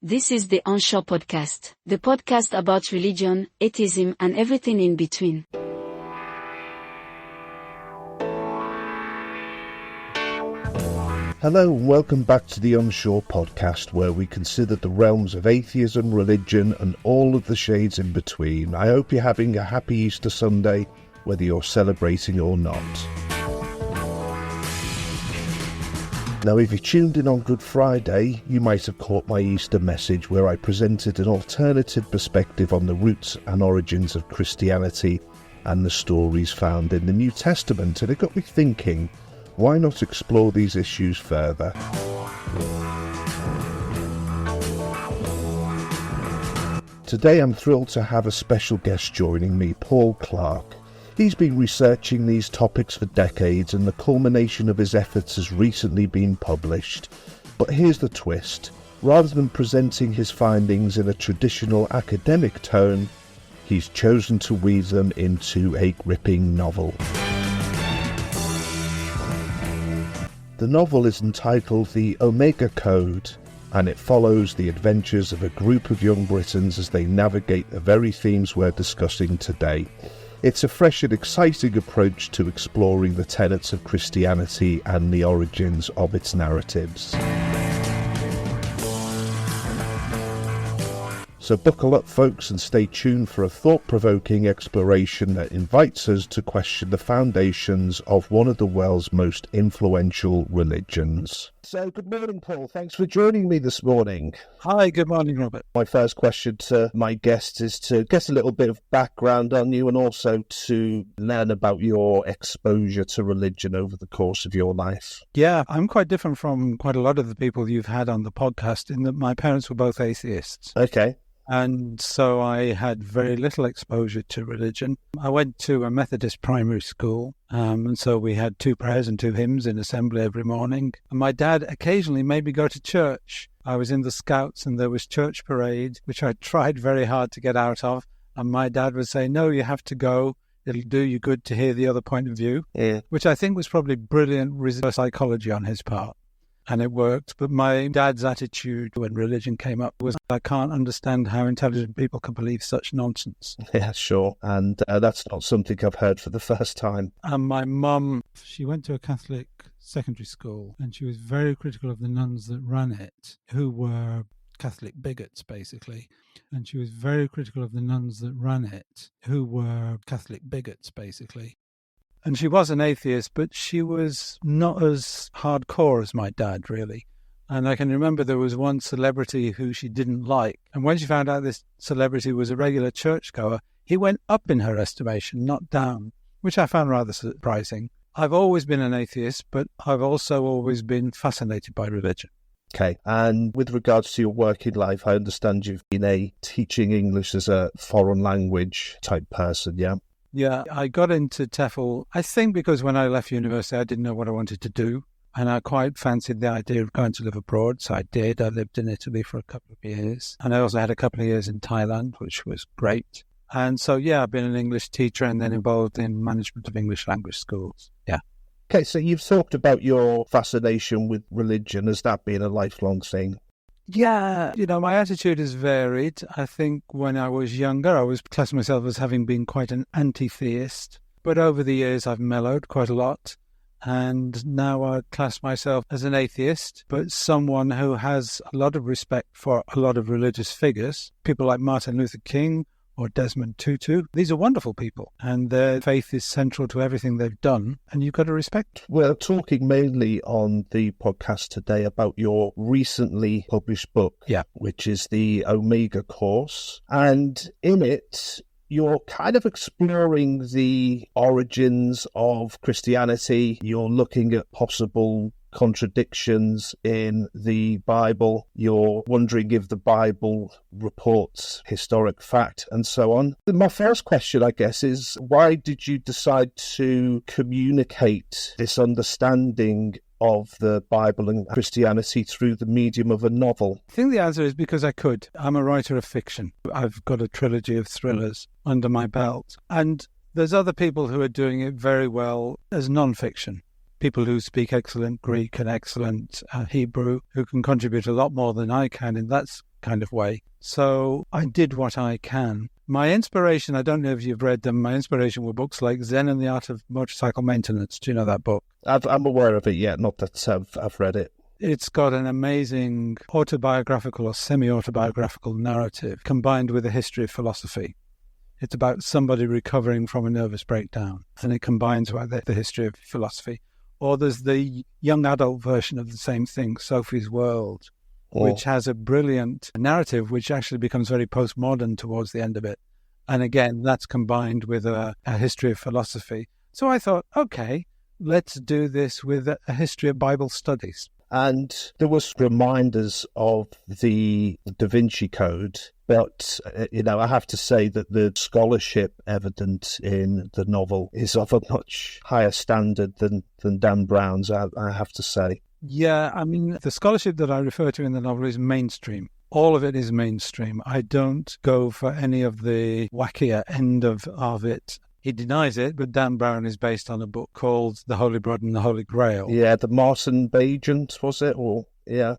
This is the UnShaw Podcast, the podcast about religion, atheism, and everything in between. Hello and welcome back to the UnShaw Podcast, where we consider the realms of atheism, religion, and all of the shades in between. I hope you're having a happy Easter Sunday, whether you're celebrating or not. Now, if you tuned in on Good Friday, you might have caught my Easter message where I presented an alternative perspective on the roots and origins of Christianity and the stories found in the New Testament, and it got me thinking, why not explore these issues further? Today I'm thrilled to have a special guest joining me, Paul Clark. He's been researching these topics for decades, and the culmination of his efforts has recently been published. But here's the twist. Rather than presenting his findings in a traditional academic tone, he's chosen to weave them into a gripping novel. The novel is entitled The Omega Code, and it follows the adventures of a group of young Britons as they navigate the very themes we're discussing today. It's a fresh and exciting approach to exploring the tenets of Christianity and the origins of its narratives. So buckle up, folks, and stay tuned for a thought-provoking exploration that invites us to question the foundations of one of the world's most influential religions. So good morning, Paul. Thanks for joining me this morning. Hi, good morning, Robert. My first question to my guests is to get a little bit of background on you and also to learn about your exposure to religion over the course of your life. Yeah, I'm quite different from quite a lot of the people you've had on the podcast in that my parents were both atheists. Okay. And so I had very little exposure to religion. I went to a Methodist primary school, and so we had 2 prayers and 2 hymns in assembly every morning. And my dad occasionally made me go to church. I was in the Scouts and there was church parade, which I tried very hard to get out of. And my dad would say, no, you have to go. It'll do you good to hear the other point of view, which I think was probably brilliant reverse psychology on his part. And it worked. But my dad's attitude when religion came up was, I can't understand how intelligent people can believe such nonsense. Yeah, sure. And that's not something I've heard for the first time. And my mum, she went to a Catholic secondary school and she was very critical of the nuns that ran it, who were Catholic bigots, basically. And she was very critical of the nuns that ran it, who were Catholic bigots, basically. And she was an atheist, but she was not as hardcore as my dad, really. And I can remember there was one celebrity who she didn't like. And when she found out this celebrity was a regular churchgoer, he went up in her estimation, not down, which I found rather surprising. I've always been an atheist, but I've also always been fascinated by religion. Okay. And with regards to your working life, I understand you've been a teaching English as a foreign language type person, yeah? Yeah, I got into TEFL, I think because when I left university, I didn't know what I wanted to do. And I quite fancied the idea of going to live abroad. So I did. I lived in Italy for a couple of years. And I also had a couple of years in Thailand, which was great. And so, yeah, I've been an English teacher and then involved in management of English language schools. Yeah. Okay, so you've talked about your fascination with religion. Has that been a lifelong thing? Yeah, my attitude has varied. I think when I was younger, I was classing myself as having been quite an anti-theist. But over the years, I've mellowed quite a lot. And now I class myself as an atheist, but someone who has a lot of respect for a lot of religious figures, people like Martin Luther King or Desmond Tutu. These are wonderful people, and their faith is central to everything they've done, and you've got to respect. We're talking mainly on the podcast today about your recently published book, which is the Omega Course, and in it, you're kind of exploring the origins of Christianity. You're looking at possible contradictions in the Bible. You're wondering if the Bible reports historic fact and so on. My first question, I guess, is why did you decide to communicate this understanding of the Bible and Christianity through the medium of a novel? I think the answer is because I could. I'm a writer of fiction. I've got a trilogy of thrillers under my belt. And there's other people who are doing it very well as non-fiction. people who speak excellent Greek and excellent Hebrew, who can contribute a lot more than I can in that kind of way. So I did what I can. My inspiration, I don't know if you've read them, my inspiration were books like Zen and the Art of Motorcycle Maintenance. Do you know that book? I'm aware of it, yeah, not that I've read it. It's got an amazing autobiographical or semi-autobiographical narrative combined with a history of philosophy. It's about somebody recovering from a nervous breakdown, and it combines with the history of philosophy. Or there's the young adult version of the same thing, Sophie's World, which has a brilliant narrative which actually becomes very postmodern towards the end of it. And again, that's combined with a history of philosophy. So I thought, okay, let's do this with a history of Bible studies. And there was reminders of the Da Vinci Code, but, I have to say that the scholarship evident in the novel is of a much higher standard than Dan Brown's, I have to say. Yeah, I mean, the scholarship that I refer to in the novel is mainstream. All of it is mainstream. I don't go for any of the wackier end of it. He denies it, but Dan Brown is based on a book called The Holy Blood and the Holy Grail. Yeah, the Martin Bagent, was it? Yeah,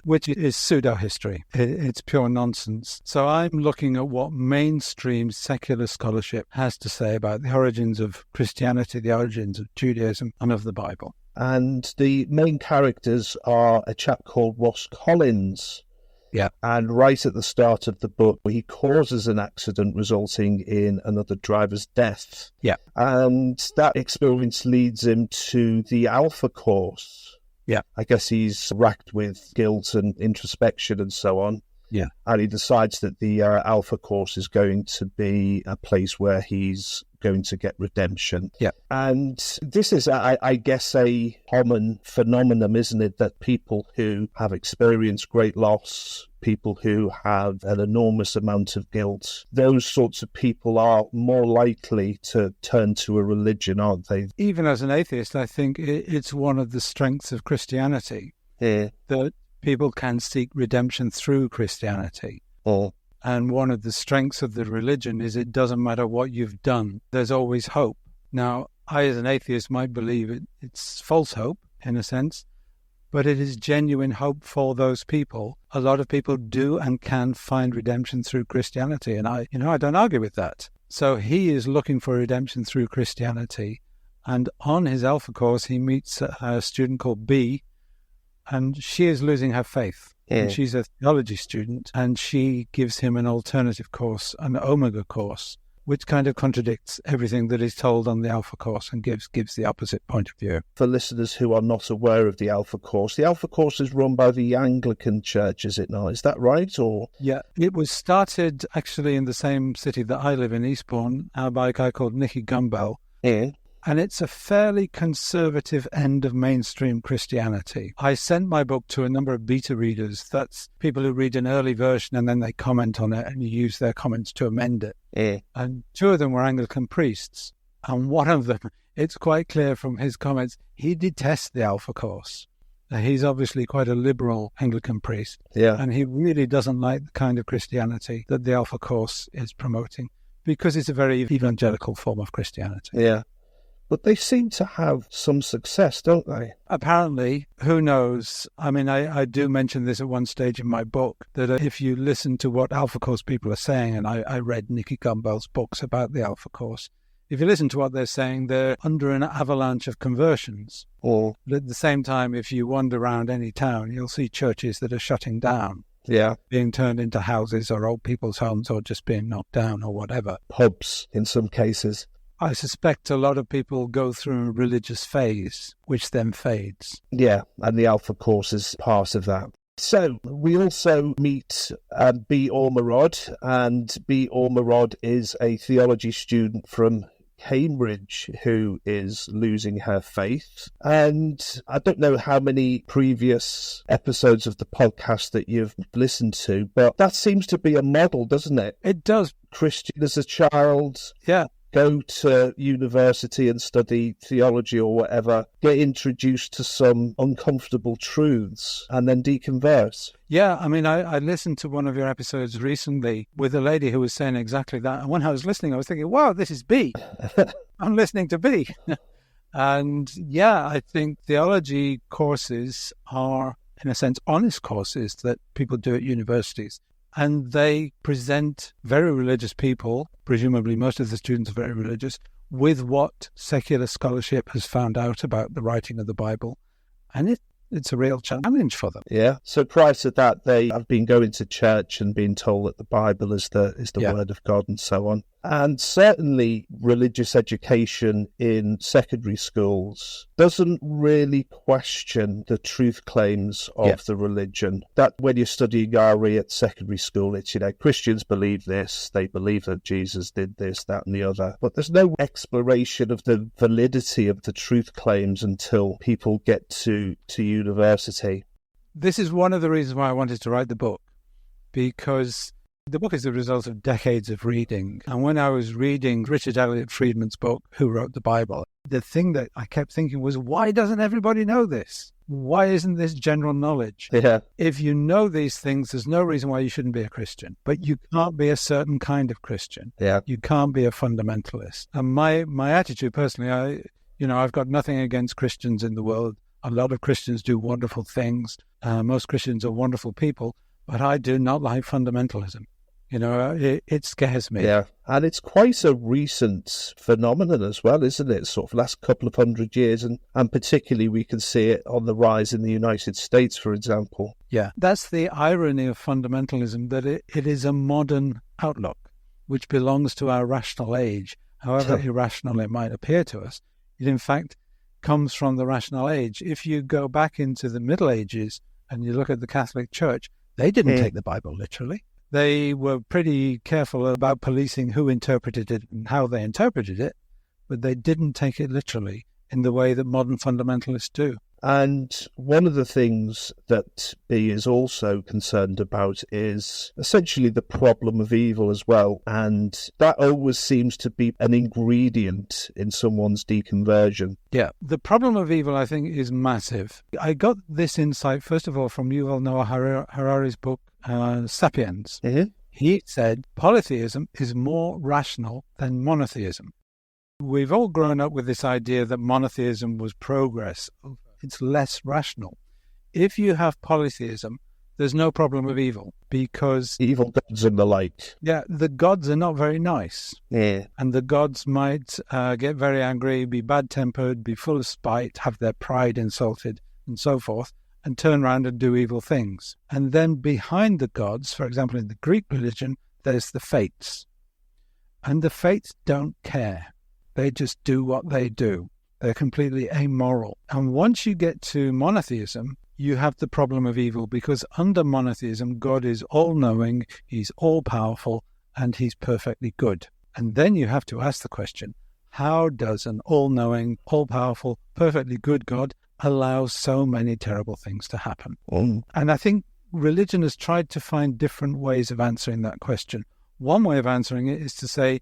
which is pseudo-history. It's pure nonsense. So I'm looking at what mainstream secular scholarship has to say about the origins of Christianity, the origins of Judaism, and of the Bible. And the main characters are a chap called Ross Collins. Yeah. And right at the start of the book, he causes an accident resulting in another driver's death. Yeah. And that experience leads him to the Alpha Course. Yeah. I guess he's racked with guilt and introspection and so on. Yeah. And he decides that the Alpha Course is going to be a place where he's going to get redemption. Yeah. And this is, I guess, a common phenomenon, isn't it? That people who have experienced great loss, people who have an enormous amount of guilt, those sorts of people are more likely to turn to a religion, aren't they? Even as an atheist, I think it's one of the strengths of Christianity. Yeah. That people can seek redemption through Christianity. And one of the strengths of the religion is it doesn't matter what you've done, there's always hope. Now, I as an atheist might believe it's false hope, in a sense, but it is genuine hope for those people. A lot of people do and can find redemption through Christianity, and I don't argue with that. So he is looking for redemption through Christianity, and on his Alpha Course, he meets a student called B, and she is losing her faith. Yeah. And she's a theology student, and she gives him an alternative course, an Omega course, which kind of contradicts everything that is told on the Alpha Course and gives the opposite point of view. For listeners who are not aware of the Alpha Course is run by the Anglican Church, is it not? Is that right? Or Yeah, it was started actually in the same city that I live in, Eastbourne, by a guy called Nicky Gumbel. Yeah. And it's a fairly conservative end of mainstream Christianity. I sent my book to a number of beta readers. That's people who read an early version and then they comment on it and you use their comments to amend it. Yeah. And two of them were Anglican priests. And one of them, it's quite clear from his comments, he detests the Alpha Course. He's obviously quite a liberal Anglican priest. Yeah. And he really doesn't like the kind of Christianity that the Alpha Course is promoting because it's a very evangelical form of Christianity. Yeah. But they seem to have some success, don't they? Apparently, who knows? I mean, I do mention this at one stage in my book, that if you listen to what Alpha Course people are saying, and I read Nicky Gumbel's books about the Alpha Course, if you listen to what they're saying, they're under an avalanche of conversions. But at the same time, if you wander around any town, you'll see churches that are shutting down. Yeah. Being turned into houses or old people's homes or just being knocked down or whatever. Pubs, in some cases. I suspect a lot of people go through a religious phase, which then fades. Yeah, and the Alpha Course is part of that. So we also meet B. Ormerod, and B. Ormerod is a theology student from Cambridge who is losing her faith. And I don't know how many previous episodes of the podcast that you've listened to, but that seems to be a model, doesn't it? It does. Christian as a child. Yeah. Go to university and study theology or whatever, get introduced to some uncomfortable truths, and then deconvert. Yeah, I mean, I listened to one of your episodes recently with a lady who was saying exactly that. And when I was listening, I was thinking, wow, this is B. I'm listening to B. And yeah, I think theology courses are in a sense, honest courses that people do at universities. And they present very religious people, presumably most of the students are very religious, with what secular scholarship has found out about the writing of the Bible. And it's a real challenge for them. Yeah. So prior to that, they have been going to church and being told that the Bible is the word of God and so on. And certainly religious education in secondary schools doesn't really question the truth claims of the religion. That when you're studying RE at secondary school, it's, Christians believe this, they believe that Jesus did this, that and the other. But there's no exploration of the validity of the truth claims until people get to university. This is one of the reasons why I wanted to write the book, because the book is the result of decades of reading. And when I was reading Richard Elliott Friedman's book, Who Wrote the Bible, the thing that I kept thinking was, why doesn't everybody know this? Why isn't this general knowledge? Yeah. If you know these things, there's no reason why you shouldn't be a Christian. But you can't be a certain kind of Christian. Yeah. You can't be a fundamentalist. And my attitude personally, I've got nothing against Christians in the world. A lot of Christians do wonderful things. Most Christians are wonderful people. But I do not like fundamentalism. It scares me. Yeah, and it's quite a recent phenomenon as well, isn't it? Sort of last couple of 100 years, and particularly we can see it on the rise in the United States, for example. Yeah, that's the irony of fundamentalism, that it is a modern outlook, which belongs to our rational age. However irrational it might appear to us, it in fact comes from the rational age. If you go back into the Middle Ages and you look at the Catholic Church, they didn't take the Bible literally. They were pretty careful about policing who interpreted it and how they interpreted it, but they didn't take it literally in the way that modern fundamentalists do. And one of the things that B is also concerned about is essentially the problem of evil as well. And that always seems to be an ingredient in someone's deconversion. Yeah, the problem of evil, I think, is massive. I got this insight, first of all, from Yuval Noah Harari's book, Sapiens. Mm-hmm. He said polytheism is more rational than monotheism. We've all grown up with this idea that monotheism was progress. It's less rational. If you have polytheism, there's no problem of evil, because evil gods and the like. Yeah, the gods are not very nice. Yeah. And the gods might get very angry, be bad-tempered, be full of spite, have their pride insulted, and so forth, and turn around and do evil things. And then behind the gods, for example, in the Greek religion, there's the fates. And the fates don't care. They just do what they do. They're completely amoral. And once you get to monotheism, you have the problem of evil, because under monotheism, God is all-knowing, he's all-powerful, and he's perfectly good. And then you have to ask the question, how does an all-knowing, all-powerful, perfectly good God allow so many terrible things to happen? And I think religion has tried to find different ways of answering that question. One way of answering it is to say,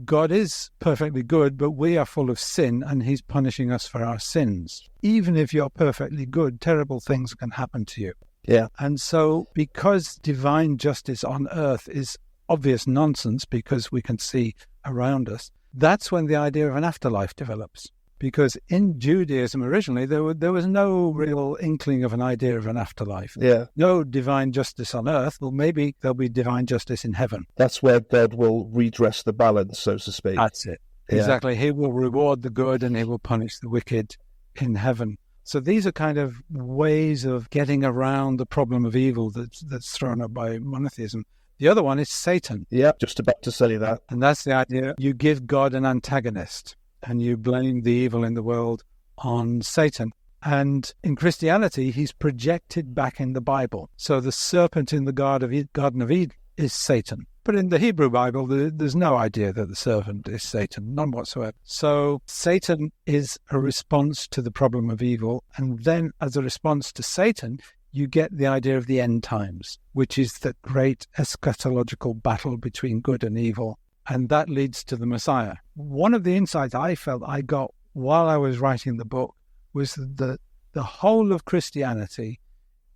God is perfectly good, but we are full of sin, and he's punishing us for our sins. Even if you're perfectly good, terrible things can happen to you. Yeah. And so because divine justice on earth is obvious nonsense, because we can see around us, that's when the idea of an afterlife develops. Because in Judaism originally, there was no real inkling of an idea of an afterlife. Yeah. No divine justice on earth. Well, maybe there'll be divine justice in heaven. That's where God will redress the balance, so to speak. That's it. Yeah. Exactly. He will reward the good and he will punish the wicked in heaven. So these are kind of ways of getting around the problem of evil that's thrown up by monotheism. The other one is Satan. Yeah, just about to say that. And that's the idea. You give God an antagonist, and you blame the evil in the world on Satan. And in Christianity, he's projected back in the Bible. So the serpent in the Garden of Eden is Satan. But in the Hebrew Bible, there's no idea that the serpent is Satan, none whatsoever. So Satan is a response to the problem of evil. And then as a response to Satan, you get the idea of the end times, which is the great eschatological battle between good and evil. And that leads to the Messiah. One of the insights I felt I got while I was writing the book was that the whole of Christianity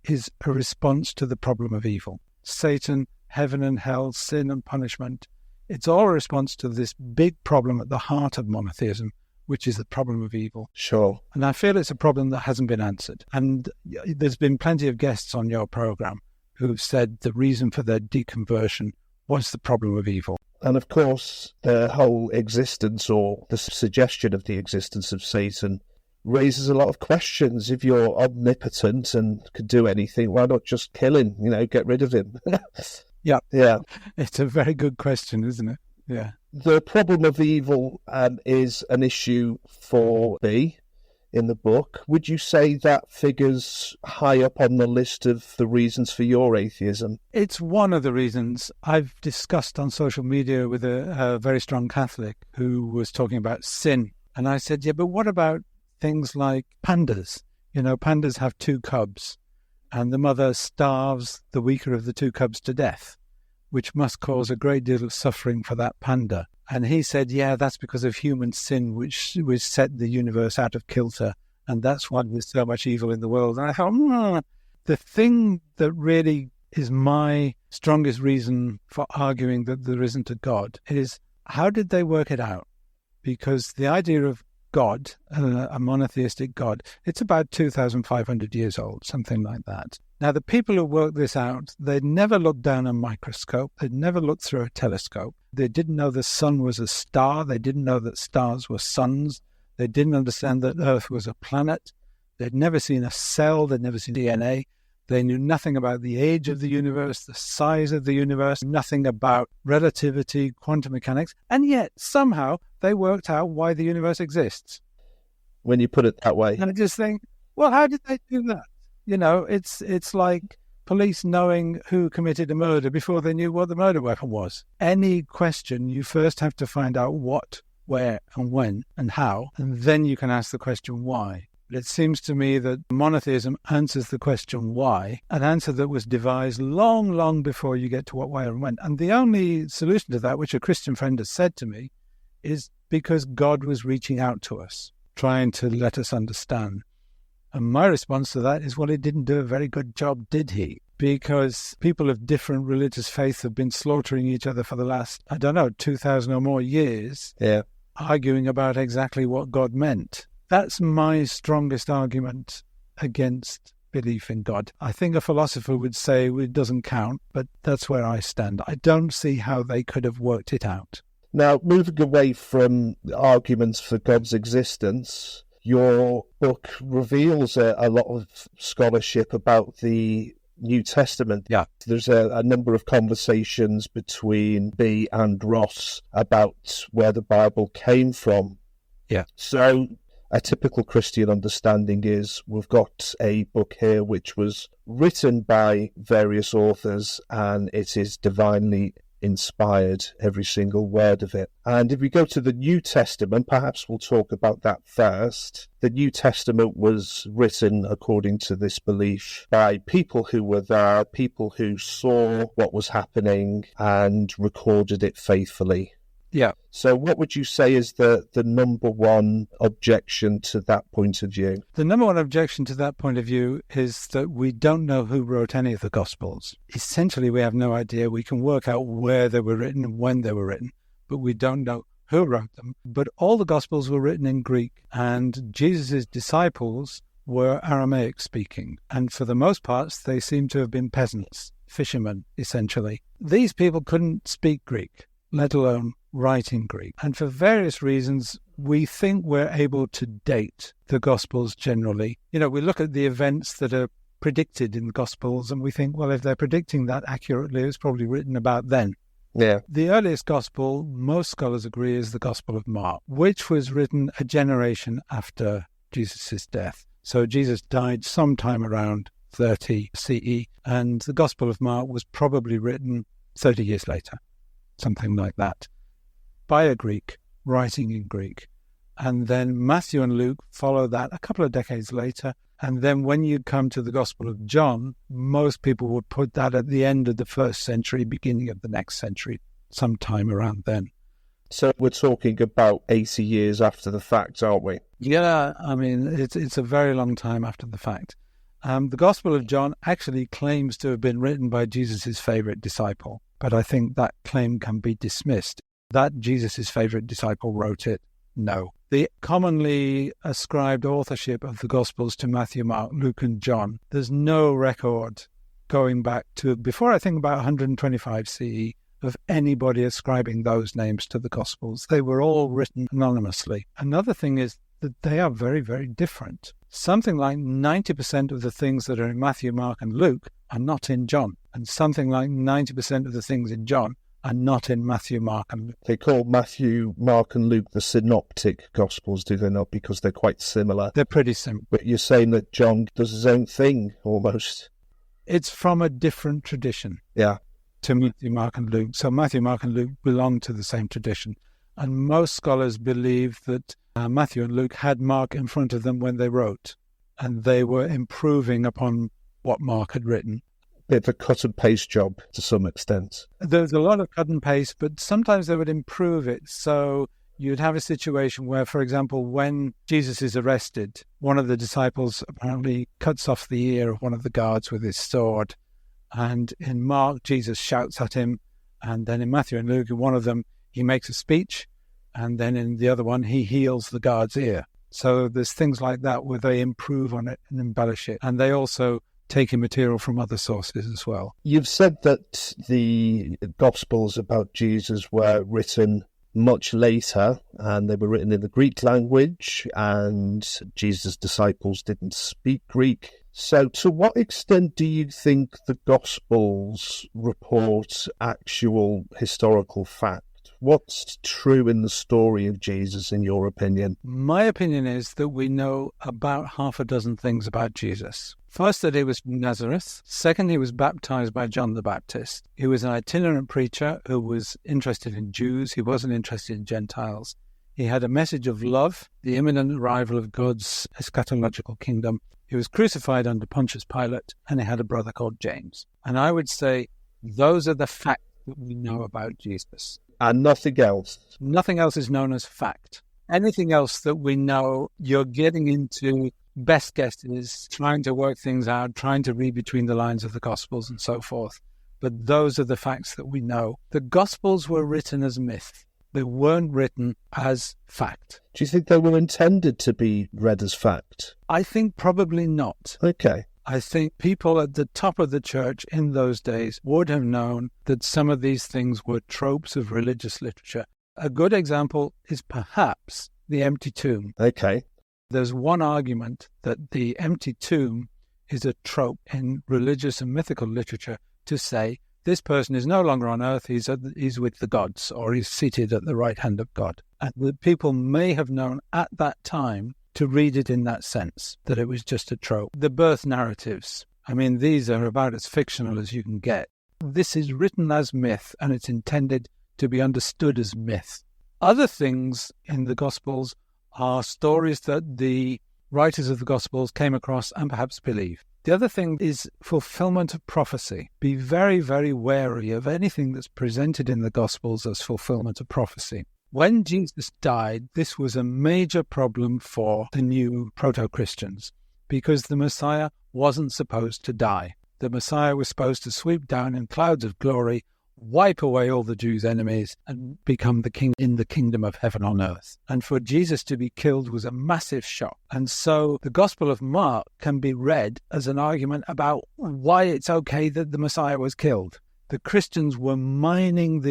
is a response to the problem of evil. Satan, heaven and hell, sin and punishment. It's all a response to this big problem at the heart of monotheism, which is the problem of evil. Sure. And I feel it's a problem that hasn't been answered. And there's been plenty of guests on your program who've said the reason for their deconversion was the problem of evil. And of course, the whole existence or the suggestion of the existence of Satan raises a lot of questions. If you're omnipotent and could do anything, why not just kill him, get rid of him? Yeah. Yeah. It's a very good question, isn't it? Yeah. The problem of evil is an issue for B in the book. Would you say that figures high up on the list of the reasons for your atheism? It's one of the reasons. I've discussed on social media with a very strong Catholic who was talking about sin. And I said, yeah, but what about things like pandas? Pandas have 2 cubs and the mother starves the weaker of the 2 cubs to death, which must cause a great deal of suffering for that panda. And he said, yeah, that's because of human sin, which set the universe out of kilter. And that's why there's so much evil in the world. And I thought, the thing that really is my strongest reason for arguing that there isn't a God is, how did they work it out? Because the idea of God, a monotheistic God, it's about 2,500 years old, something like that. Now, the people who worked this out, they'd never looked down a microscope. They'd never looked through a telescope. They didn't know the sun was a star. They didn't know that stars were suns. They didn't understand that Earth was a planet. They'd never seen a cell. They'd never seen DNA. They knew nothing about the age of the universe, the size of the universe, nothing about relativity, quantum mechanics. And yet, somehow, they worked out why the universe exists. When you put it that way. And I just think, well, how did they do that? It's like police knowing who committed a murder before they knew what the murder weapon was. Any question, you first have to find out what, where, and when, and how, and then you can ask the question why. But it seems to me that monotheism answers the question why, an answer that was devised long, long before you get to what, where, and when. And the only solution to that, which a Christian friend has said to me, is because God was reaching out to us, trying to let us understand. And my response to that is, well, he didn't do a very good job, did he? Because people of different religious faiths have been slaughtering each other for the last, 2,000 or more years, arguing about exactly what God meant. That's my strongest argument against belief in God. I think a philosopher would say it doesn't count, but that's where I stand. I don't see how they could have worked it out. Now, moving away from arguments for God's existence, your book reveals a lot of scholarship about the New Testament. Yeah. There's a number of conversations between B and Ross about where the Bible came from. Yeah. So a typical Christian understanding is we've got a book here which was written by various authors and it is divinely inspired, every single word of it. And if we go to the New Testament, perhaps we'll talk about that first. The New Testament was written, according to this belief, by people who were there, people who saw what was happening and recorded it faithfully. Yeah. So what would you say is the number one objection to that point of view? The number one objection to that point of view is that we don't know who wrote any of the Gospels. Essentially, we have no idea. We can work out where they were written and when they were written, but we don't know who wrote them. But all the Gospels were written in Greek, and Jesus' disciples were Aramaic speaking. And for the most part, they seem to have been peasants, fishermen, essentially. These people couldn't speak Greek, let alone write in Greek. And for various reasons, we think we're able to date the Gospels generally. We look at the events that are predicted in the Gospels and we think, well, if they're predicting that accurately, it was probably written about then. Yeah. The earliest Gospel, most scholars agree, is the Gospel of Mark, which was written a generation after Jesus' death. So Jesus died sometime around 30 CE, and the Gospel of Mark was probably written 30 years later, something like that, by a Greek, writing in Greek. And then Matthew and Luke follow that a couple of decades later. And then when you come to the Gospel of John, most people would put that at the end of the first century, beginning of the next century, sometime around then. So we're talking about 80 years after the fact, aren't we? Yeah, I mean, it's a very long time after the fact. The Gospel of John actually claims to have been written by Jesus' favorite disciple, but I think that claim can be dismissed. That Jesus' favorite disciple wrote it, no. the commonly ascribed authorship of the Gospels to Matthew, Mark, Luke, and John. There's no record going back to before, I think, about 125 CE of anybody ascribing those names to the Gospels. They were all written anonymously. Another thing is that they are very, very different. Something like 90% of the things that are in Matthew, Mark, and Luke are not in John. And something like 90% of the things in John are not in Matthew, Mark, and Luke. They call Matthew, Mark, and Luke the synoptic Gospels, do they not? Because they're quite similar. They're pretty similar. But you're saying that John does his own thing, almost. It's from a different tradition. Yeah. To Matthew, Mark, and Luke. So Matthew, Mark, and Luke belong to the same tradition. And most scholars believe that Matthew and Luke had Mark in front of them when they wrote, and they were improving upon what Mark had written. Bit of a cut and paste job to some extent. There's a lot of cut and paste, but sometimes they would improve it. So you'd have a situation where, for example, when Jesus is arrested, one of the disciples apparently cuts off the ear of one of the guards with his sword. And in Mark, Jesus shouts at him. And then in Matthew and Luke, in one of them, he makes a speech. And then in the other one, he heals the guard's ear. So there's things like that where they improve on it and embellish it. And they also taking material from other sources as well. You've said that the Gospels about Jesus were written much later, and they were written in the Greek language, and Jesus' disciples didn't speak Greek. So to what extent do you think the Gospels report actual historical fact? What's true in the story of Jesus, in your opinion? My opinion is that we know about half a dozen things about Jesus. First, that he was from Nazareth. Second, he was baptized by John the Baptist. He was an itinerant preacher who was interested in Jews. He wasn't interested in Gentiles. He had a message of love, the imminent arrival of God's eschatological kingdom. He was crucified under Pontius Pilate, and he had a brother called James. And I would say those are the facts that we know about Jesus. And nothing else? Nothing else is known as fact. Anything else that we know, you're getting into best guesses, trying to work things out, trying to read between the lines of the Gospels and so forth. But those are the facts that we know. The Gospels were written as myth. They weren't written as fact. Do you think they were intended to be read as fact? I think probably not. Okay. I think people at the top of the church in those days would have known that some of these things were tropes of religious literature. A good example is perhaps the empty tomb. Okay. There's one argument that the empty tomb is a trope in religious and mythical literature to say this person is no longer on earth, he's with the gods, or he's seated at the right hand of God. And the people may have known at that time to read it in that sense, that it was just a trope. The birth narratives, I mean, these are about as fictional as you can get. This is written as myth, and it's intended to be understood as myth. Other things in the Gospels are stories that the writers of the Gospels came across and perhaps believed. The other thing is fulfillment of prophecy. Be very, very wary of anything that's presented in the Gospels as fulfillment of prophecy. When Jesus died, this was a major problem for the new proto-Christians because the Messiah wasn't supposed to die. The Messiah was supposed to sweep down in clouds of glory, wipe away all the Jews' enemies, and become the king in the kingdom of heaven on earth. And for Jesus to be killed was a massive shock. And so the Gospel of Mark can be read as an argument about why it's okay that the Messiah was killed. The Christians were mining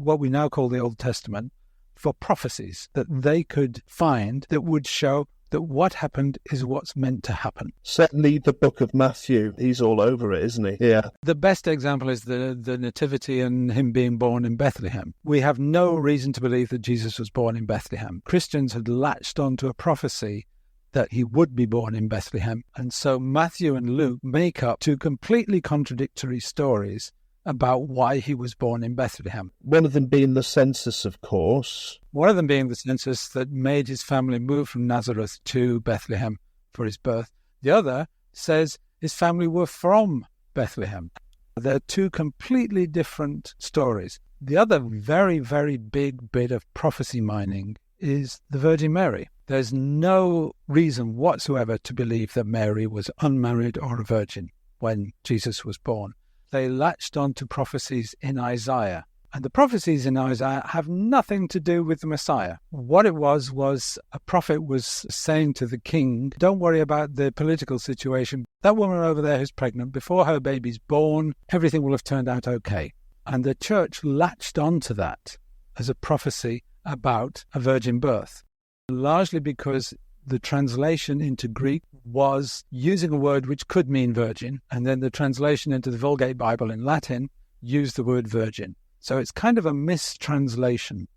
what we now call the Old Testament for prophecies that they could find that would show that what happened is what's meant to happen. Certainly the book of Matthew, he's all over it, isn't he? Yeah. The best example is the nativity and him being born in Bethlehem. We have no reason to believe that Jesus was born in Bethlehem. Christians had latched onto a prophecy that he would be born in Bethlehem. And so Matthew and Luke make up two completely contradictory stories about why he was born in Bethlehem. One of them being the census, of course. One of them being the census that made his family move from Nazareth to Bethlehem for his birth. The other says his family were from Bethlehem. They're two completely different stories. The other very, very big bit of prophecy mining is the Virgin Mary. There's no reason whatsoever to believe that Mary was unmarried or a virgin when Jesus was born. They latched onto prophecies in Isaiah. And the prophecies in Isaiah have nothing to do with the Messiah. What it was a prophet was saying to the king, don't worry about the political situation. That woman over there who's pregnant, before her baby's born, everything will have turned out okay. And the church latched onto that as a prophecy about a virgin birth, largely because the translation into Greek was using a word which could mean virgin, and then the translation into the Vulgate Bible in Latin used the word virgin. So it's kind of a mistranslation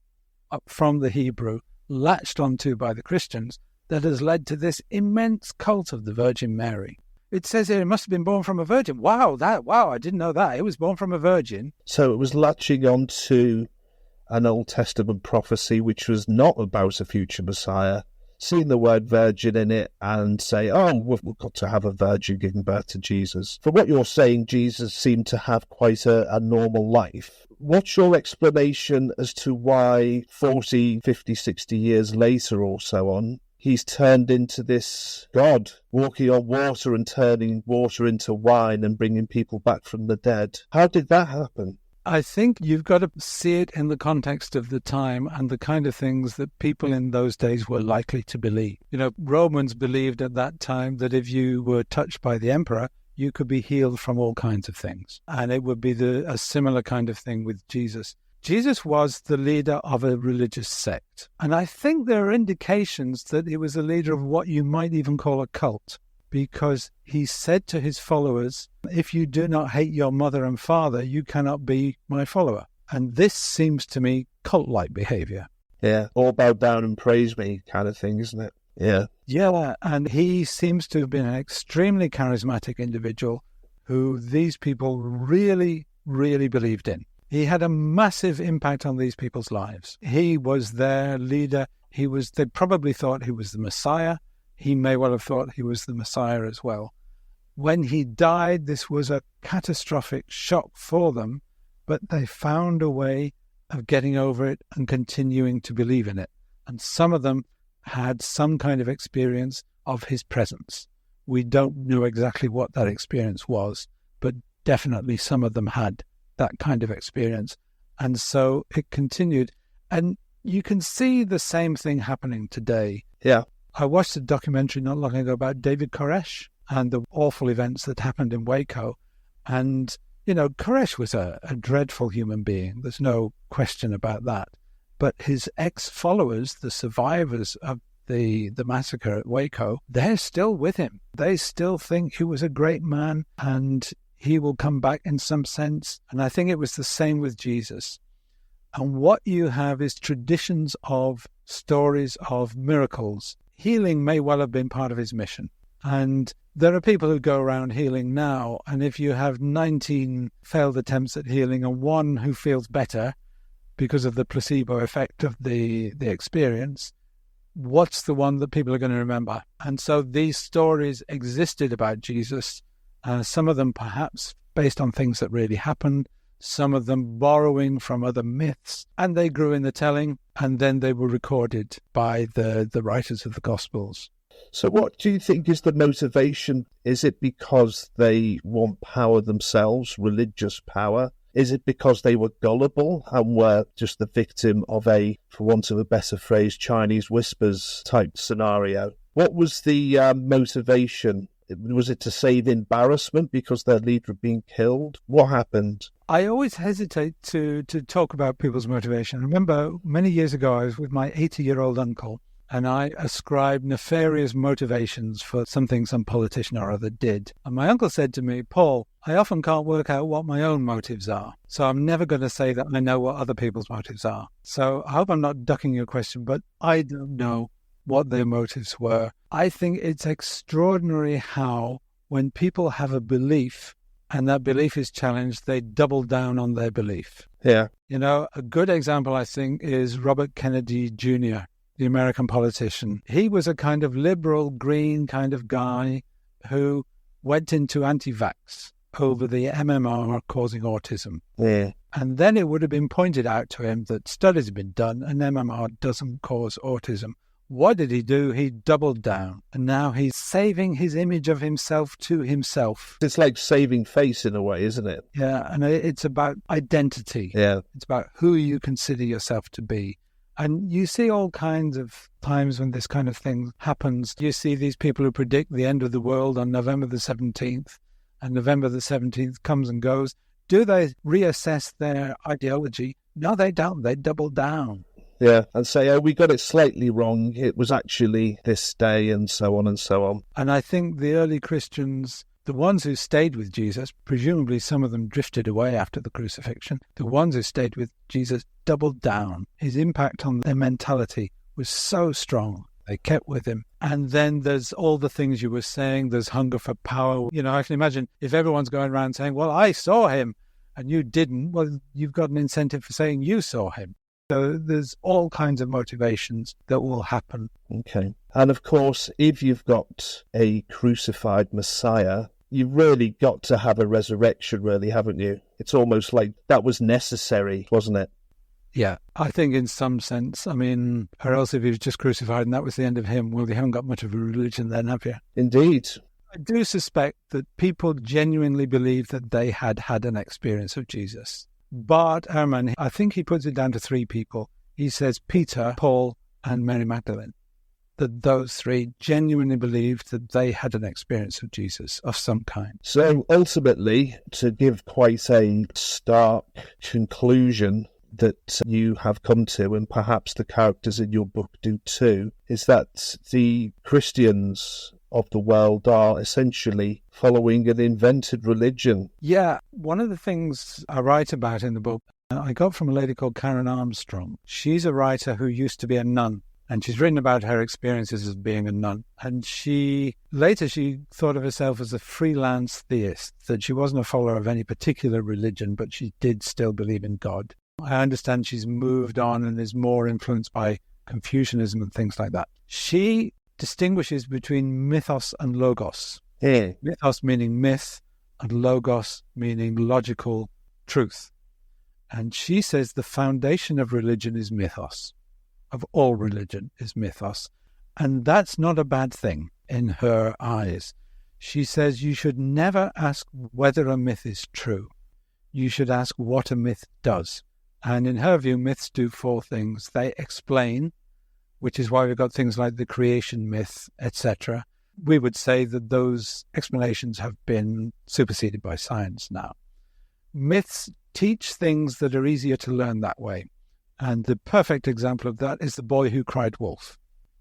from the Hebrew, latched onto by the Christians, that has led to this immense cult of the Virgin Mary. It says here it must have been born from a virgin. Wow, I didn't know that. It was born from a virgin. So it was latching onto an Old Testament prophecy which was not about a future Messiah, seeing the word virgin in it and say, oh, we've got to have a virgin giving birth to Jesus. From what you're saying, Jesus seemed to have quite a normal life. What's your explanation as to why 40, 50, 60 years later or so on, he's turned into this God, walking on water and turning water into wine and bringing people back from the dead? How did that happen? I think you've got to see it in the context of the time and the kind of things that people in those days were likely to believe. You know, Romans believed at that time that if you were touched by the emperor, you could be healed from all kinds of things. And it would be a similar kind of thing with Jesus. Jesus was the leader of a religious sect. And I think there are indications that he was the leader of what you might even call a cult, because he said to his followers, if you do not hate your mother and father, you cannot be my follower. And this seems to me cult-like behavior. Yeah, all bow down and praise me kind of thing, isn't it? Yeah. Yeah, and he seems to have been an extremely charismatic individual who these people really, really believed in. He had a massive impact on these people's lives. He was their leader. They probably thought he was the Messiah. He may well have thought he was the Messiah as well. When he died, this was a catastrophic shock for them, but they found a way of getting over it and continuing to believe in it. And some of them had some kind of experience of his presence. We don't know exactly what that experience was, but definitely some of them had that kind of experience. And so it continued. And you can see the same thing happening today. Yeah. I watched a documentary not long ago about David Koresh and the awful events that happened in Waco. And, you know, Koresh was a dreadful human being. There's no question about that. But his ex-followers, the survivors of the massacre at Waco, they're still with him. They still think he was a great man and he will come back in some sense. And I think it was the same with Jesus. And what you have is traditions of stories of miracles. Healing may well have been part of his mission. And there are people who go around healing now, and if you have 19 failed attempts at healing and one who feels better because of the placebo effect of the experience, what's the one that people are going to remember? And so these stories existed about Jesus, some of them perhaps based on things that really happened, some of them borrowing from other myths, and they grew in the telling, and then they were recorded by the writers of the Gospels. So what do you think is the motivation? Is it because they want power themselves, religious power? Is it because they were gullible and were just the victim of a, for want of a better phrase, Chinese whispers type scenario? What was the motivation? Was it to save embarrassment because their leader had been killed? What happened? I always hesitate to talk about people's motivation. I remember many years ago I was with my 80-year-old uncle, and I ascribed nefarious motivations for something some politician or other did. And my uncle said to me, Paul, I often can't work out what my own motives are, so I'm never going to say that I know what other people's motives are. So I hope I'm not ducking your question, but I don't know what their motives were. I think it's extraordinary how when people have a belief and that belief is challenged, they double down on their belief. Yeah. You know, a good example, I think, is Robert Kennedy Jr., the American politician. He was a kind of liberal, green kind of guy who went into anti-vax over the MMR causing autism. Yeah. And then it would have been pointed out to him that studies have been done and MMR doesn't cause autism. What did he do? He doubled down. And now he's saving his image of himself to himself. It's like saving face in a way, isn't it? Yeah, and it's about identity. Yeah. It's about who you consider yourself to be. And you see all kinds of times when this kind of thing happens. You see these people who predict the end of the world on November the 17th, and November the 17th comes and goes. Do they reassess their ideology? No, they don't. They double down. Yeah, and say, oh, we got it slightly wrong. It was actually this day, and so on and so on. And I think the early Christians, the ones who stayed with Jesus, presumably some of them drifted away after the crucifixion, the ones who stayed with Jesus doubled down. His impact on their mentality was so strong. They kept with him. And then there's all the things you were saying. There's hunger for power. You know, I can imagine if everyone's going around saying, well, I saw him, and you didn't, well, you've got an incentive for saying you saw him. So there's all kinds of motivations that will happen. Okay. And of course, if you've got a crucified Messiah, you've really got to have a resurrection, really, haven't you? It's almost like that was necessary, wasn't it? Yeah, I think in some sense, I mean, or else if he was just crucified and that was the end of him, well, you haven't got much of a religion then, have you? Indeed. I do suspect that people genuinely believe that they had an experience of Jesus. But Herman, I think he puts it down to three people. He says Peter, Paul, and Mary Magdalene. That those three genuinely believed that they had an experience of Jesus of some kind. So ultimately, to give quite a stark conclusion that you have come to, and perhaps the characters in your book do too, is that the Christians of the world are essentially following an invented religion. Yeah, one of the things I write about in the book, I got from a lady called Karen Armstrong. She's a writer who used to be a nun, and she's written about her experiences as being a nun. And later she thought of herself as a freelance theist, that she wasn't a follower of any particular religion, but she did still believe in God. I understand she's moved on and is more influenced by Confucianism and things like that. She distinguishes between mythos and logos. Yeah. Mythos meaning myth, and logos meaning logical truth. And she says the foundation of religion is mythos, of all religion is mythos. And that's not a bad thing in her eyes. She says you should never ask whether a myth is true. You should ask what a myth does. And in her view, myths do four things. They explain, which is why we've got things like the creation myth, etc. We would say that those explanations have been superseded by science now. Myths teach things that are easier to learn that way. And the perfect example of that is the boy who cried wolf.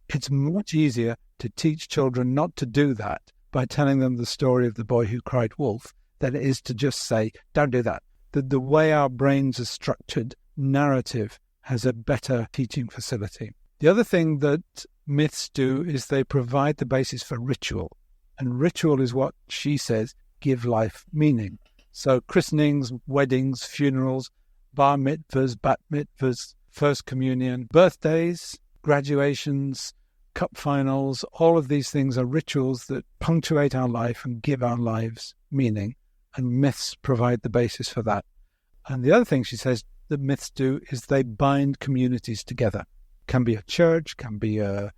It's much easier to teach children not to do that by telling them the story of the boy who cried wolf than it is to just say, don't do that. The way our brains are structured, narrative has a better teaching facility. The other thing that myths do is they provide the basis for ritual. And ritual is what she says give life meaning. So christenings, weddings, funerals, bar mitzvahs, bat mitzvahs, first communion, birthdays, graduations, cup finals, all of these things are rituals that punctuate our life and give our lives meaning. And myths provide the basis for that. And the other thing she says that myths do is they bind communities together. Can be a church, can be a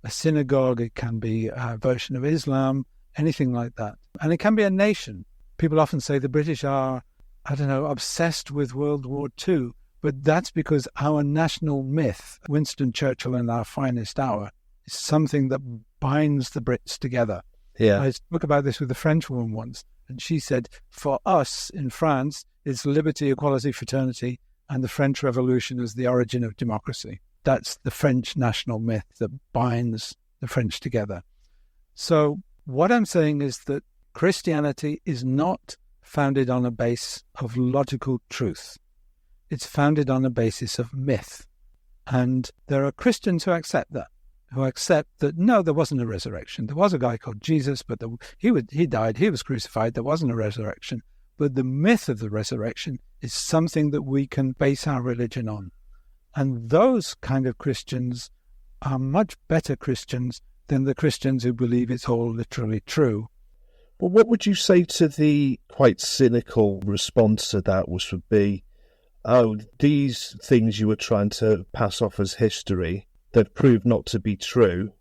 synagogue, it can be a version of Islam, anything like that. And it can be a nation. People often say the British are, obsessed with World War II, but that's because our national myth, Winston Churchill in Our Finest Hour, is something that binds the Brits together. Yeah. I spoke about this with a French woman once, and she said, for us in France, it's liberty, equality, fraternity, and the French Revolution is the origin of democracy. That's the French national myth that binds the French together. So what I'm saying is that Christianity is not founded on a base of logical truth. It's founded on a basis of myth. And there are Christians who accept that, no, there wasn't a resurrection. There was a guy called Jesus, but he died, he was crucified, there wasn't a resurrection. But the myth of the resurrection is something that we can base our religion on. And those kind of Christians are much better Christians than the Christians who believe it's all literally true. Well, what would you say to the quite cynical response to that, which would be, oh, these things you were trying to pass off as history, they've proved not to be true.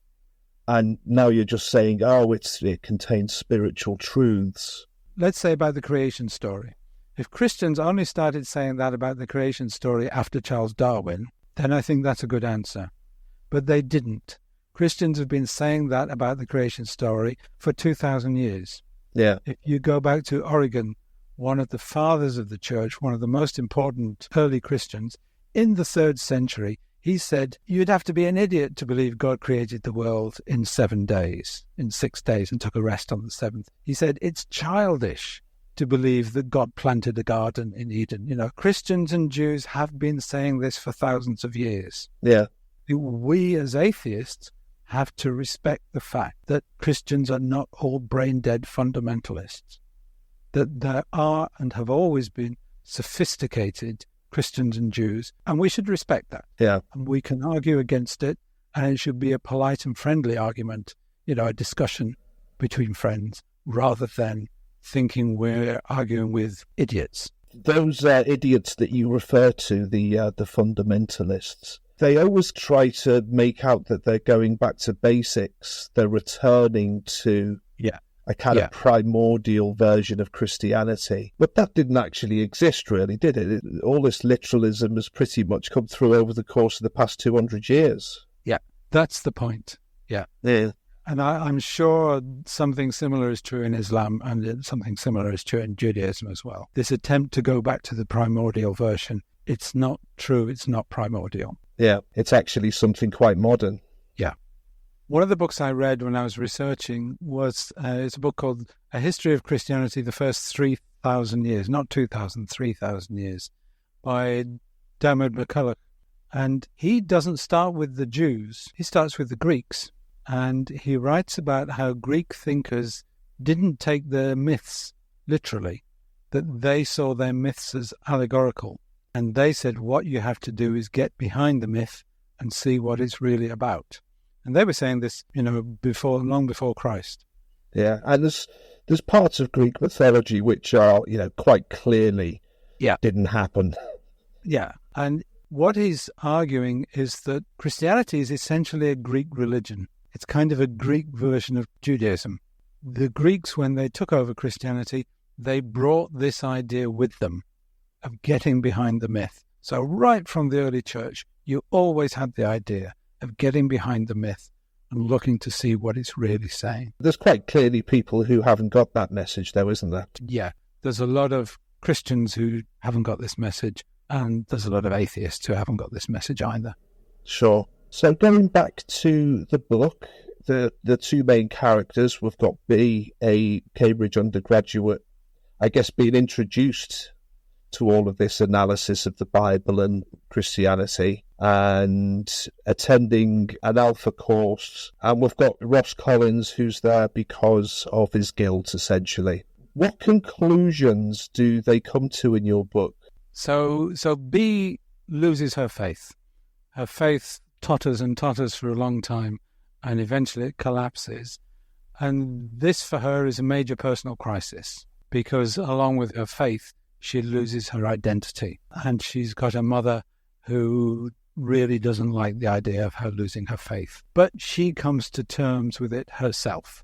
And now you're just saying, oh, it contains spiritual truths. Let's say about the creation story. If Christians only started saying that about the creation story after Charles Darwin, then I think that's a good answer. But they didn't. Christians have been saying that about the creation story for 2,000 years. Yeah. If you go back to Origen, one of the fathers of the church, one of the most important early Christians, in the 3rd century, he said, you'd have to be an idiot to believe God created the world in 7 days, in 6 days, and took a rest on the 7th. He said, it's childish to believe that God planted a garden in Eden. You know, Christians and Jews have been saying this for thousands of years. Yeah. We as atheists have to respect the fact that Christians are not all brain-dead fundamentalists, that there are and have always been sophisticated Christians and Jews, and we should respect that. Yeah. And we can argue against it, and it should be a polite and friendly argument, you know, a discussion between friends, rather than thinking we're arguing with idiots. Those idiots that you refer to, the fundamentalists, they always try to make out that they're going back to basics. They're returning to a kind of primordial version of Christianity. But that didn't actually exist, really, did it? All this literalism has pretty much come through over the course of the past 200 years. Yeah, that's the point. Yeah. And I'm sure something similar is true in Islam, and something similar is true in Judaism as well. This attempt to go back to the primordial version, it's not true, it's not primordial. Yeah, it's actually something quite modern. Yeah. One of the books I read when I was researching was, it's a book called A History of Christianity, the First 3,000 Years, not 2,000, 3,000 years, by Dermot McCulloch. And he doesn't start with the Jews, he starts with the Greeks. And he writes about how Greek thinkers didn't take their myths literally, that they saw their myths as allegorical. And they said, what you have to do is get behind the myth and see what it's really about. And they were saying this, you know, long before Christ. Yeah, and there's parts of Greek mythology which are, you know, quite clearly didn't happen. Yeah, and what he's arguing is that Christianity is essentially a Greek religion. It's kind of a Greek version of Judaism. The Greeks, when they took over Christianity, they brought this idea with them of getting behind the myth. So right from the early church, you always had the idea of getting behind the myth and looking to see what it's really saying. There's quite clearly people who haven't got that message, though, isn't there? Yeah, there's a lot of Christians who haven't got this message, and there's a lot of atheists who haven't got this message either. Sure. So going back to the book, the two main characters, we've got B, a Cambridge undergraduate, I guess being introduced to all of this analysis of the Bible and Christianity, and attending an Alpha course. And we've got Ross Collins, who's there because of his guilt, essentially. What conclusions do they come to in your book? So B loses her faith. Her faith totters and totters for a long time, and eventually it collapses. And this for her is a major personal crisis, because along with her faith, she loses her identity. And she's got a mother who really doesn't like the idea of her losing her faith. But she comes to terms with it herself,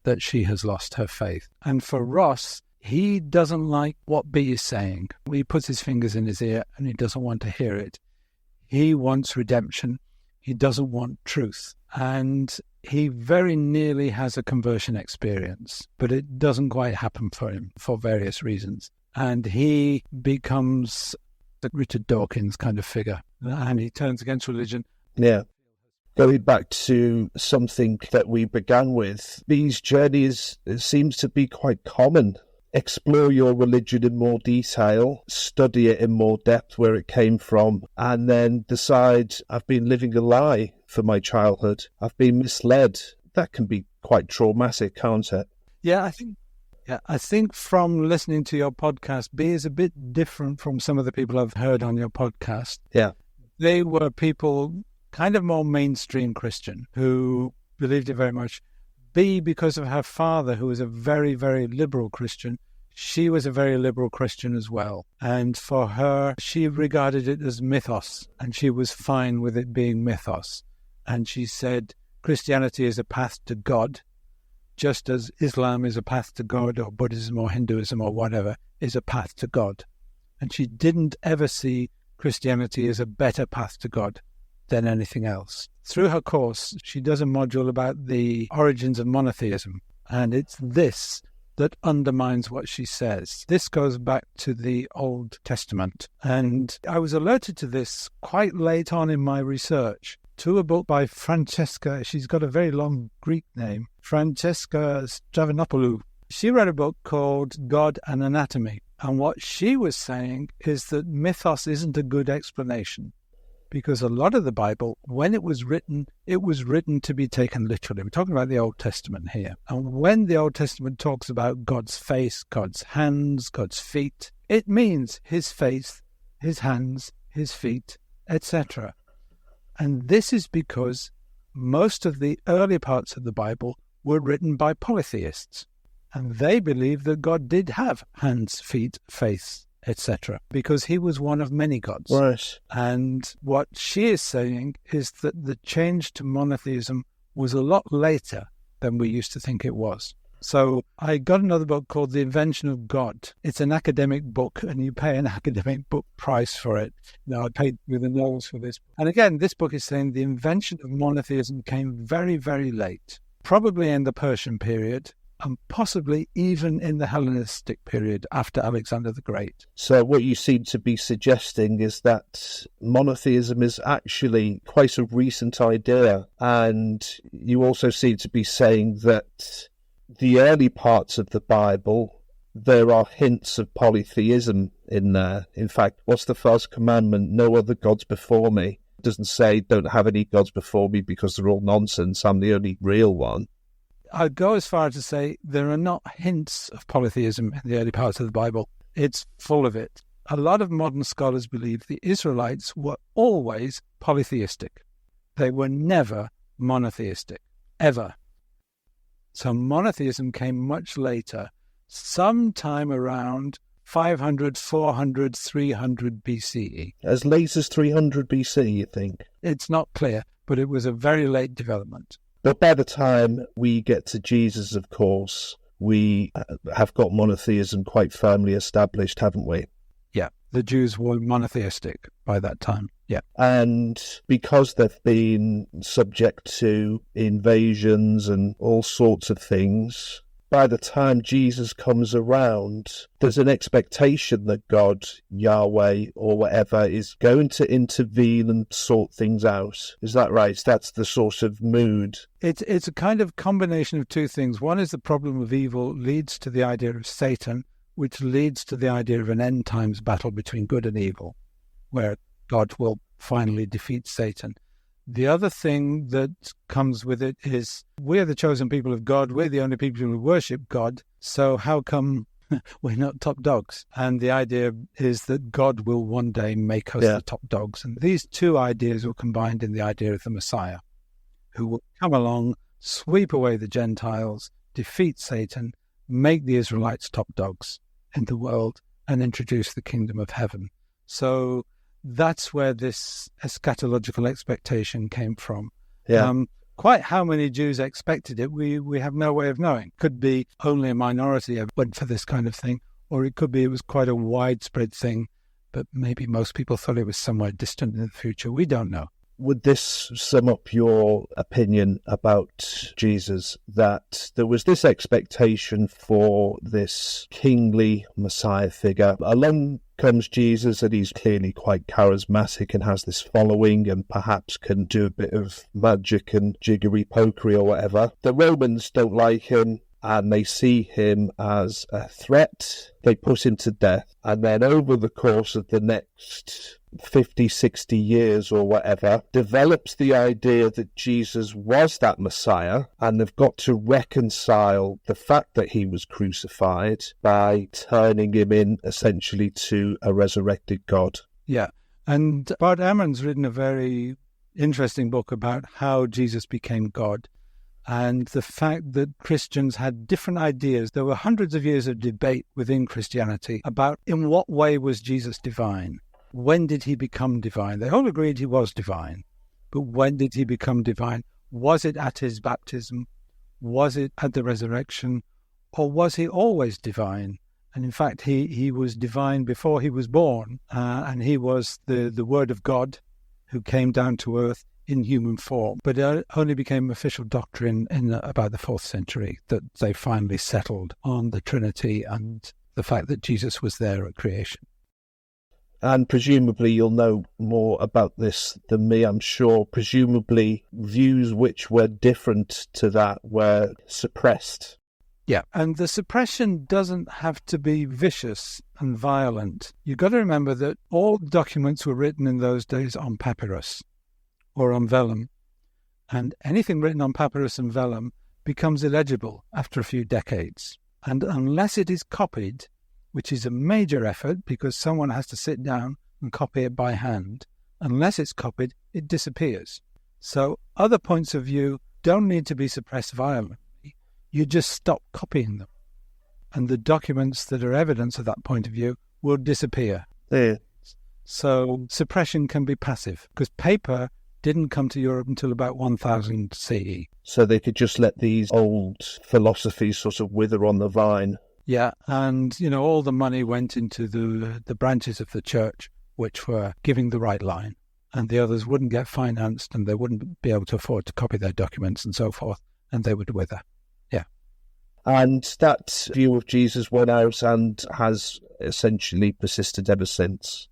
that she has lost her faith. And for Ross, he doesn't like what B is saying. He puts his fingers in his ear and he doesn't want to hear it. He wants redemption. He doesn't want truth. And he very nearly has a conversion experience, but it doesn't quite happen for him for various reasons. And he becomes a Richard Dawkins kind of figure, and he turns against religion. Yeah. Going back to something that we began with, these journeys seems to be quite common. Explore your religion in more detail, study it in more depth where it came from, and then decide, I've been living a lie for my childhood. I've been misled. That can be quite traumatic, can't it? Yeah, I think from listening to your podcast, B is a bit different from some of the people I've heard on your podcast. Yeah. They were people kind of more mainstream Christian who believed it very much. B, because of her father, who was a very, very liberal Christian, she was a very liberal Christian as well. And for her, she regarded it as mythos, and she was fine with it being mythos. And she said Christianity is a path to God, just as Islam is a path to God, or Buddhism or Hinduism or whatever is a path to God. And she didn't ever see Christianity as a better path to God than anything else. Through her course, she does a module about the origins of monotheism, and it's this that undermines what she says. This goes back to the Old Testament, and I was alerted to this quite late on in my research, to a book by Francesca. She's got a very long Greek name, Francesca Stavronopoulou. She wrote a book called God and Anatomy, and what she was saying is that mythos isn't a good explanation, because a lot of the Bible, when it was written to be taken literally. We're talking about the Old Testament here. And when the Old Testament talks about God's face, God's hands, God's feet, it means his face, his hands, his feet, etc. And this is because most of the early parts of the Bible were written by polytheists. And they believed that God did have hands, feet, face, etc., because he was one of many gods. Right. And what she is saying is that the change to monotheism was a lot later than we used to think it was. So I got another book called The Invention of God. It's an academic book, and you pay an academic book price for it. Now, I paid with a nose for this. And again, this book is saying the invention of monotheism came very, very late, probably in the Persian period, and possibly even in the Hellenistic period after Alexander the Great. So what you seem to be suggesting is that monotheism is actually quite a recent idea, and you also seem to be saying that the early parts of the Bible, there are hints of polytheism in there. In fact, what's the first commandment? No other gods before me. It doesn't say don't have any gods before me because they're all nonsense. I'm the only real one. I'd go as far as to say there are not hints of polytheism in the early parts of the Bible. It's full of it. A lot of modern scholars believe the Israelites were always polytheistic. They were never monotheistic, ever. So monotheism came much later, sometime around 500, 400, 300 BCE. As late as 300 BC, you think? It's not clear, but it was a very late development. But by the time we get to Jesus, of course, we have got monotheism quite firmly established, haven't we? Yeah, the Jews were monotheistic by that time, yeah. And because they've been subject to invasions and all sorts of things, by the time Jesus comes around, there's an expectation that God, Yahweh, or whatever, is going to intervene and sort things out. Is that right? That's the sort of mood. It's a kind of combination of two things. One is the problem of evil leads to the idea of Satan, which leads to the idea of an end times battle between good and evil, where God will finally defeat Satan. The other thing that comes with it is we're the chosen people of God. We're the only people who worship God. So how come we're not top dogs? And the idea is that God will one day make us the top dogs. And these two ideas were combined in the idea of the Messiah, who will come along, sweep away the Gentiles, defeat Satan, make the Israelites top dogs in the world, and introduce the kingdom of heaven. So that's where this eschatological expectation came from. Yeah. Quite how many Jews expected it, we have no way of knowing. Could be only a minority went for this kind of thing, or it could be it was quite a widespread thing, but maybe most people thought it was somewhere distant in the future. We don't know. Would this sum up your opinion about Jesus, that there was this expectation for this kingly Messiah figure? Along comes Jesus, and he's clearly quite charismatic and has this following and perhaps can do a bit of magic and jiggery-pokery or whatever. The Romans don't like him, and they see him as a threat. They put him to death. And then over the course of the next 50, 60 years or whatever, develops the idea that Jesus was that Messiah, and they've got to reconcile the fact that he was crucified by turning him in essentially to a resurrected God. Yeah. And Bart Ehrman's written a very interesting book about how Jesus became God. and the fact that Christians had different ideas. There were hundreds of years of debate within Christianity about in what way was Jesus divine? When did he become divine? They all agreed he was divine. But when did he become divine? Was it at his baptism? Was it at the resurrection? Or was he always divine? And in fact, he was divine before he was born. And he was the Word of God who came down to earth in human form. But it only became official doctrine in about the 4th century that they finally settled on the Trinity and the fact that Jesus was there at creation. And presumably you'll know more about this than me, I'm sure. Presumably views which were different to that were suppressed. Yeah, and the suppression doesn't have to be vicious and violent. You've got to remember that all documents were written in those days on papyrus or on vellum, and anything written on papyrus and vellum becomes illegible after a few decades. And unless it is copied, which is a major effort because someone has to sit down and copy it by hand, unless it's copied, it disappears. So other points of view don't need to be suppressed violently. You just stop copying them. And the documents that are evidence of that point of view will disappear. Yeah. So suppression can be passive because paper didn't come to Europe until about 1000 CE. So they could just let these old philosophies sort of wither on the vine. Yeah, and, all the money went into the branches of the church which were giving the right line, and the others wouldn't get financed and they wouldn't be able to afford to copy their documents and so forth, and they would wither. Yeah. And that view of Jesus went out and has essentially persisted ever since.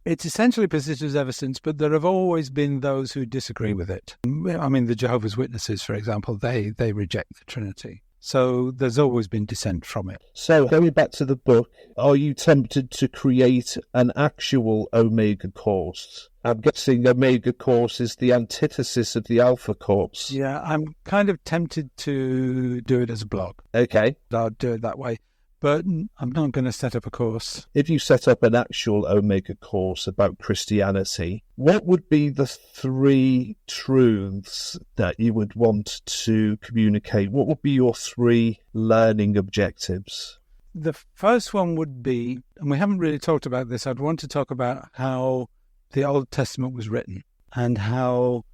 It's essentially persisted ever since, but there have always been those who disagree with it. I mean, the Jehovah's Witnesses, for example, they reject the Trinity. So there's always been dissent from it. So going back to the book, are you tempted to create an actual Omega course? I'm guessing Omega course is the antithesis of the Alpha course. Yeah, I'm kind of tempted to do it as a blog. Okay. I'll do it that way. But I'm not going to set up a course. If you set up an actual Omega course about Christianity, what would be the 3 truths that you would want to communicate? What would be your 3 learning objectives? The first one would be, and we haven't really talked about this, I'd want to talk about how the Old Testament was written and how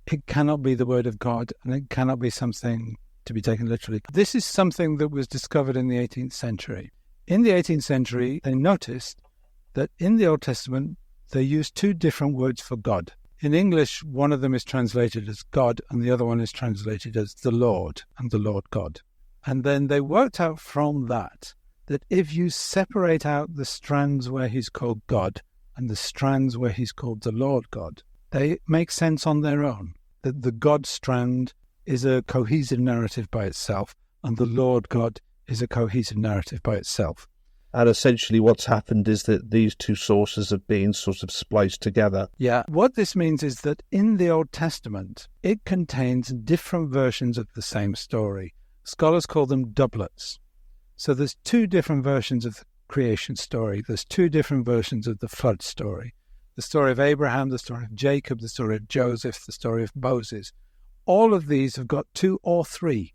it cannot be the Word of God and it cannot be something to be taken literally. This is something that was discovered in the 18th century. In the 18th century, they noticed that in the Old Testament, they used 2 different words for God. In English, one of them is translated as God and the other one is translated as the Lord and the Lord God. And then they worked out from that if you separate out the strands where he's called God and the strands where he's called the Lord God, they make sense on their own. That the God strand is a cohesive narrative by itself, and the Lord God is a cohesive narrative by itself. And essentially what's happened is that these 2 sources have been sort of spliced together. Yeah, what this means is that in the Old Testament, it contains different versions of the same story. Scholars call them doublets. So there's 2 different versions of the creation story. There's 2 different versions of the flood story. The story of Abraham, the story of Jacob, the story of Joseph, the story of Moses. All of these have got 2 or 3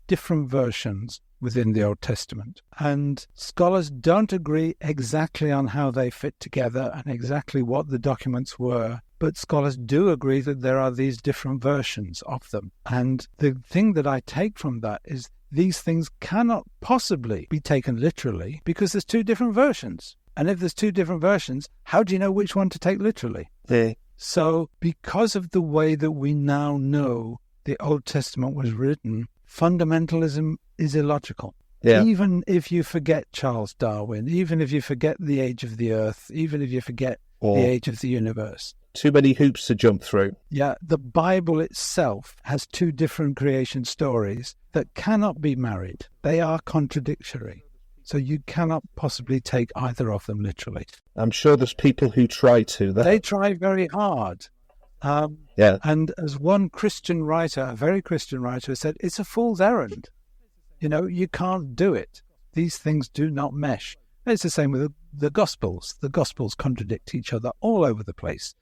different versions within the Old Testament. And scholars don't agree exactly on how they fit together and exactly what the documents were, but scholars do agree that there are these different versions of them. And the thing that I take from that is these things cannot possibly be taken literally because there's 2 different versions. And if there's 2 different versions, how do you know which one to take literally? Yeah. So because of the way that we now know the Old Testament was written, fundamentalism is illogical. Yeah. Even if you forget Charles Darwin, even if you forget the age of the earth, even if you forget the age of the universe. Too many hoops to jump through. Yeah, the Bible itself has 2 different creation stories that cannot be married. They are contradictory. So you cannot possibly take either of them literally. I'm sure there's people who try to. They try very hard. Yeah. And as one Christian writer, a very Christian writer, said, it's a fool's errand. You can't do it. These things do not mesh. It's the same with the Gospels. The Gospels contradict each other all over the place.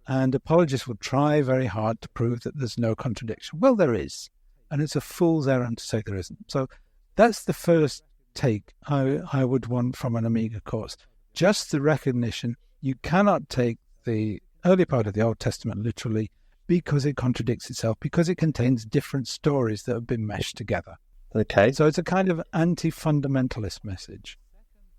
And apologists will try very hard to prove that there's no contradiction. Well, there is. and it's a fool's errand to say there isn't. So that's the first take I would want from an Omega course. Just the recognition you cannot take the early part of the Old Testament literally because it contradicts itself, because it contains different stories that have been meshed together. Okay. So it's a kind of anti-fundamentalist message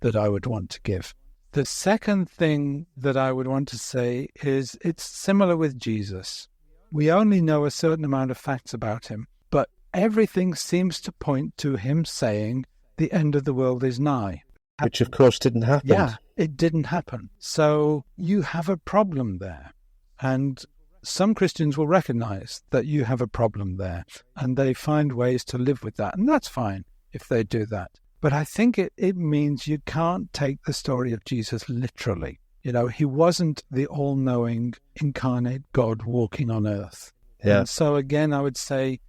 that I would want to give. The second thing that I would want to say is it's similar with Jesus. We only know a certain amount of facts about him, but everything seems to point to him saying the end of the world is nigh. Which, of course, didn't happen. Yeah, it didn't happen. So you have a problem there. And some Christians will recognize that you have a problem there, and they find ways to live with that. And that's fine if they do that. But I think it means you can't take the story of Jesus literally. You know, he wasn't the all-knowing incarnate God walking on earth. Yeah. And so again, I would say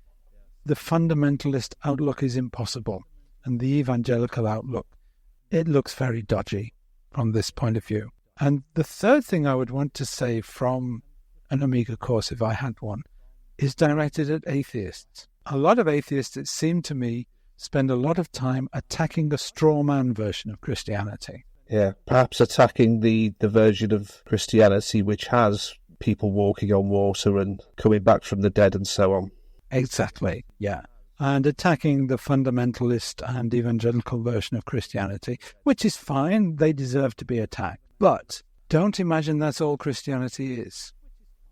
the fundamentalist outlook is impossible. And the evangelical outlook, it looks very dodgy from this point of view. And the third thing I would want to say from an Omega course, if I had one, is directed at atheists. A lot of atheists, it seemed to me, spend a lot of time attacking the straw man version of Christianity. Yeah, perhaps attacking the version of Christianity which has people walking on water and coming back from the dead and so on. Exactly, yeah. And attacking the fundamentalist and evangelical version of Christianity, which is fine, they deserve to be attacked. But don't imagine that's all Christianity is.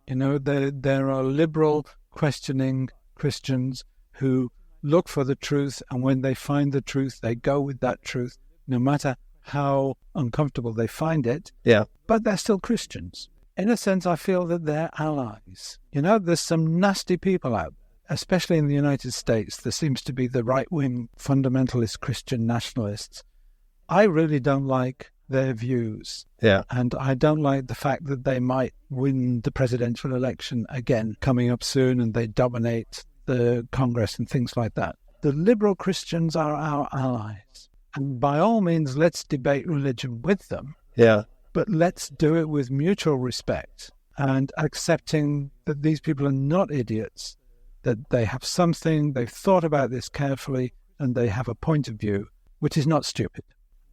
You know, there are liberal, questioning Christians who look for the truth, and when they find the truth, they go with that truth, no matter how uncomfortable they find it. Yeah. But they're still Christians. In a sense, I feel that they're allies. You know, there's some nasty people out there, especially in the United States. There seems to be the right-wing fundamentalist Christian nationalists. I really don't like their views. Yeah. And I don't like the fact that they might win the presidential election again coming up soon, and they dominate the Congress and things like that. The liberal Christians are our allies. And by all means, let's debate religion with them. Yeah. But let's do it with mutual respect and accepting that these people are not idiots, that they have something, they've thought about this carefully, and they have a point of view, which is not stupid.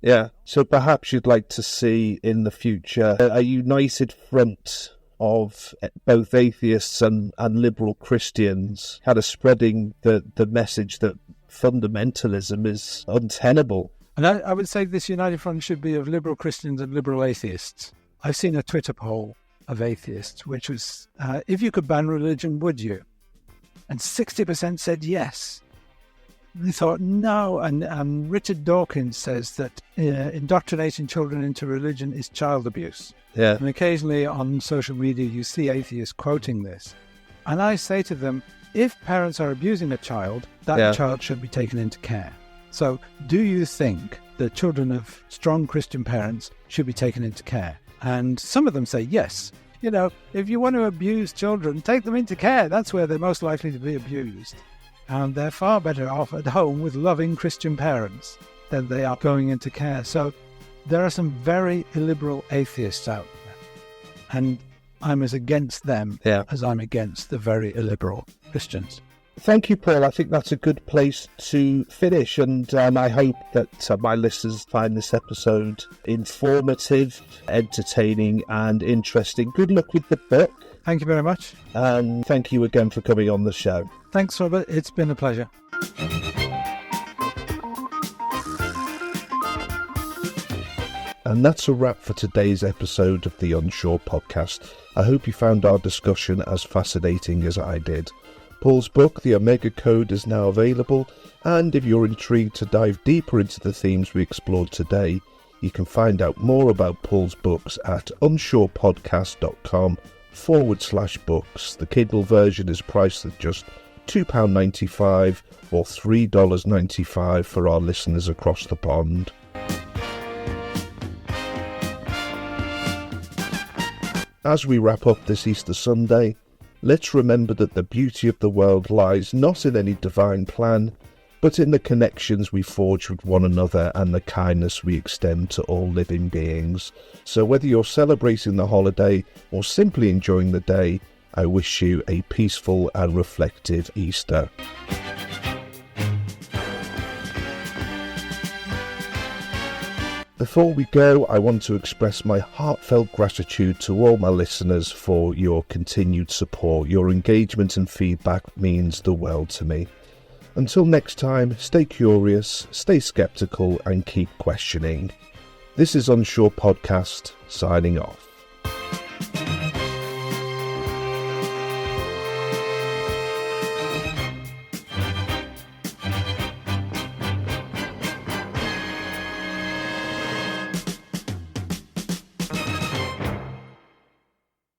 Yeah. So perhaps you'd like to see in the future a united front of both atheists and liberal Christians kind of spreading the message that fundamentalism is untenable. And I would say this united front should be of liberal Christians and liberal atheists. I've seen a Twitter poll of atheists, which was, if you could ban religion, would you? And 60% said yes. They thought no. And Richard Dawkins says that indoctrinating children into religion is child abuse. Yeah. And occasionally on social media you see atheists quoting this. And I say to them, if parents are abusing a child, that child should be taken into care. So do you think that children of strong Christian parents should be taken into care? And some of them say yes. You know, if you want to abuse children, take them into care. That's where they're most likely to be abused. And they're far better off at home with loving Christian parents than they are going into care. So there are some very illiberal atheists out there. And I'm as against them as I'm against the very illiberal Christians. Thank you, Paul. I think that's a good place to finish. And I hope that my listeners find this episode informative, entertaining and interesting. Good luck with the book. Thank you very much. And thank you again for coming on the show. Thanks, Robert. It's been a pleasure. And that's a wrap for today's episode of the UnShaw Podcast. I hope you found our discussion as fascinating as I did. Paul's book, The Omega Code, is now available, and if you're intrigued to dive deeper into the themes we explored today, you can find out more about Paul's books at unshawpodcast.com/books. The Kindle version is priced at just £2.95 or $3.95 for our listeners across the pond. As we wrap up this Easter Sunday, let's remember that the beauty of the world lies not in any divine plan, but in the connections we forge with one another and the kindness we extend to all living beings. So whether you're celebrating the holiday or simply enjoying the day, I wish you a peaceful and reflective Easter. Before we go, I want to express my heartfelt gratitude to all my listeners for your continued support. Your engagement and feedback means the world to me. Until next time, stay curious, stay skeptical, and keep questioning. This is UnShaw Podcast, signing off.